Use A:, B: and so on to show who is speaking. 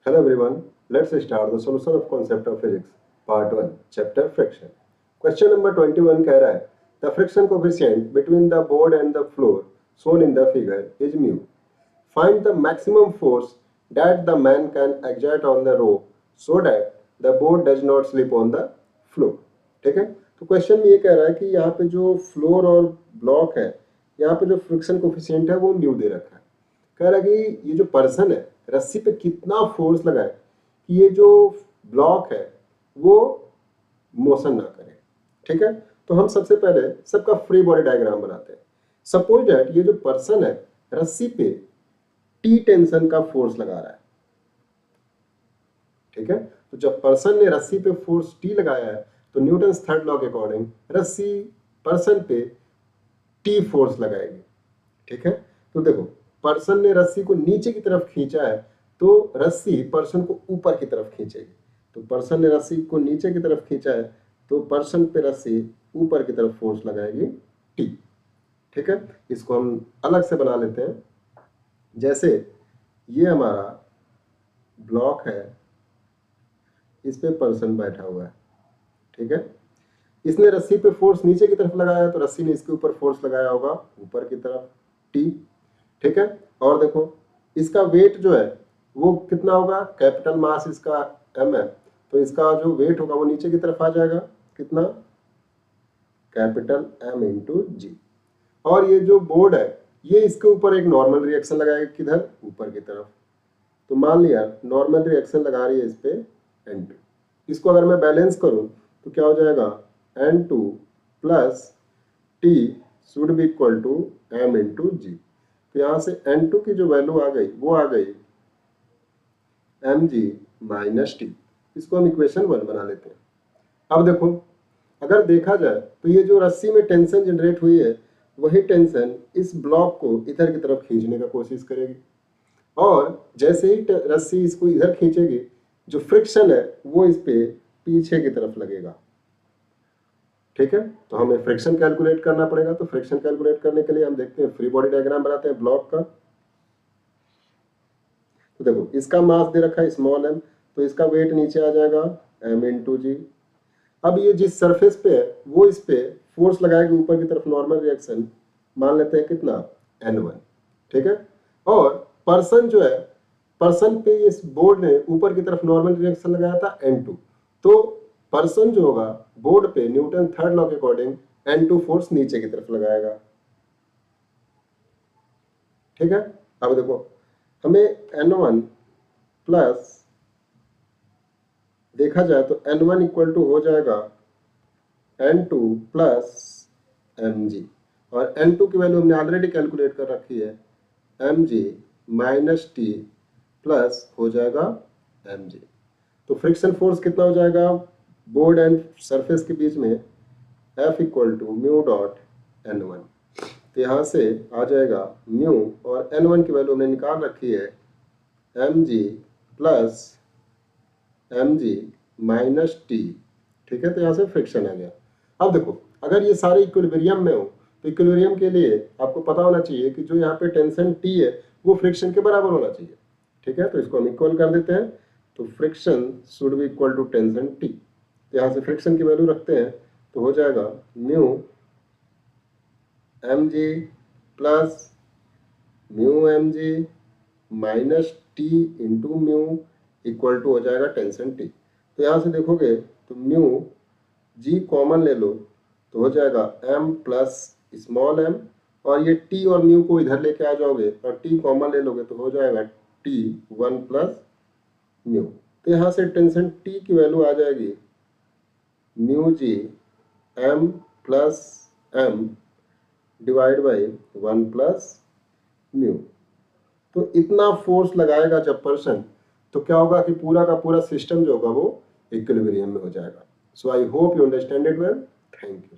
A: Hello everyone, let's start the solution of concept of physics, part 1, chapter friction. Question number 21 कह रहा है The friction coefficient between the board and the floor shown in the figure is mu. Find the maximum force that the man can exert on the rope so that the board does not slip on the floor. ठीक है, तो question में ये कह रहा है कि यहाँ पे जो फ्लोर और ब्लॉक है, यहाँ पे जो फ्रिक्शन कोफिशिएंट है वो म्यू दे रखा है। कह रहा है कि ये जो पर्सन है रस्सी पे कितना फोर्स लगाए कि ये जो ब्लॉक है वो मोशन ना करे। ठीक है, तो हम सबसे पहले सबका फ्री बॉडी डायग्राम बनाते हैं। सपोज दैट ये जो पर्सन है रस्सी पे टी टेंशन का फोर्स लगा रहा है। ठीक है, तो जब पर्सन ने रस्सी पे फोर्स टी लगाया है तो न्यूटन्स थर्ड लॉ के अकॉर्डिंग रस्सी पर्सन पे टी फोर्स लगाएगी। ठीक है, तो देखो पर्सन ने रस्सी को नीचे की तरफ खींचा है तो रस्सी पर्सन को ऊपर की तरफ खींचेगी। तो पर्सन ने रस्सी को नीचे की तरफ खींचा है तो पर्सन पे रस्सी ऊपर की तरफ फोर्स लगाएगी टी। ठीक है, इसको हम अलग से बना लेते हैं। जैसे ये हमारा ब्लॉक है, इस पे पर्सन बैठा हुआ है। ठीक है, इसने रस्सी पे फोर्स नीचे की तरफ लगाया है तो रस्सी ने इसके ऊपर फोर्स लगाया होगा ऊपर की तरफ टी। ठीक है, और देखो इसका वेट जो है वो कितना होगा, कैपिटल मास इसका m है तो इसका जो वेट होगा वो नीचे की तरफ आ जाएगा, कितना, कैपिटल M इंटू जी। और ये जो बोर्ड है ये इसके ऊपर एक नॉर्मल रिएक्शन लगाएगा, किधर, ऊपर की तरफ। तो मान लिया नॉर्मल रिएक्शन लगा रही है इस पे N2। इसको अगर मैं बैलेंस करूं तो क्या हो जाएगा, N2 plus T should be equal to M into G. तो यहाँ से N2 की जो वैल्यू आ गई वो आ गई mg माइनस टी। इसको हम इक्वेशन 1 बना लेते हैं। अब देखो अगर देखा जाए तो ये जो रस्सी में टेंशन जनरेट हुई है वही टेंशन इस ब्लॉक को इधर की तरफ खींचने का कोशिश करेगी और जैसे ही रस्सी इसको इधर खींचेगी जो फ्रिक्शन है वो इस पे पीछे की तरफ लगेगा। ठीक है, तो हमें फ्रिक्शन कैलकुलेट करना पड़ेगा। तो फ्रिक्शन कैलकुलेट करने के लिए हम देखते हैं, फ्री बॉडी डायग्राम बनाते हैं ब्लॉक का। तो देखो इसका मास दे रखा है स्मॉल m, तो इसका वेट नीचे आ जाएगा m इंटू जी। अब ये जिस सरफेस पे है वो इस पे फोर्स लगाएगी ऊपर की तरफ, नॉर्मल रिएक्शन मान लेते हैं कितना, n1। ठीक है, और पर्सन जो है, पर्सन पे इस बोर्ड ने ऊपर की तरफ नॉर्मल रिएक्शन लगाया था n2। तो पर्सन जो होगा बोर्ड पे न्यूटन थर्ड लॉ के अकॉर्डिंग n2 फोर्स नीचे की तरफ लगाएगा। ठीक है, अब देखो हमें n1 प्लस देखा जाए तो n1 इक्वल टू हो जाएगा n2 प्लस mg, और n2 की वैल्यू हमने ऑलरेडी कैलकुलेट कर रखी है, mg माइनस टी प्लस हो जाएगा mg। तो फ्रिक्शन फोर्स कितना हो जाएगा बोर्ड एंड सरफेस के बीच में, F equal to mu dot n1। तो यहाँ से आ जाएगा म्यू और n1 की वैल्यू हमने निकाल रखी है mg plus mg minus T. ठीक है, तो यहाँ से फ्रिक्शन आ गया। अब देखो अगर ये सारे इक्विलिब्रियम में हो तो इक्विलिब्रियम के लिए आपको पता होना चाहिए कि जो यहाँ पे टेंशन T है वो फ्रिक्शन के बराबर होना चाहिए। ठीक है, तो इसको हम इक्वल कर देते हैं। तो friction should be equal to tension T। तो यहाँ से फ्रिक्शन की वैल्यू रखते हैं तो हो जाएगा mu mg plus mu mg minus T into mu equal to हो जाएगा टेंशन T। तो यहाँ से देखोगे तो म्यू g कॉमन ले लो तो हो जाएगा m प्लस स्मॉल m, और ये t और म्यू को इधर लेके आ जाओगे और t कॉमन ले लोगे तो हो जाएगा t 1 प्लस म्यू। तो यहाँ से टेंशन T की वैल्यू आ जाएगी mu G m plus m divide by 1 plus mu. तो इतना फोर्स लगाएगा जब पर्सन, तो क्या होगा कि पूरा का पूरा सिस्टम जो होगा वो इक्विलिब्रियम में हो जाएगा। So I hope you understand it well. Thank you.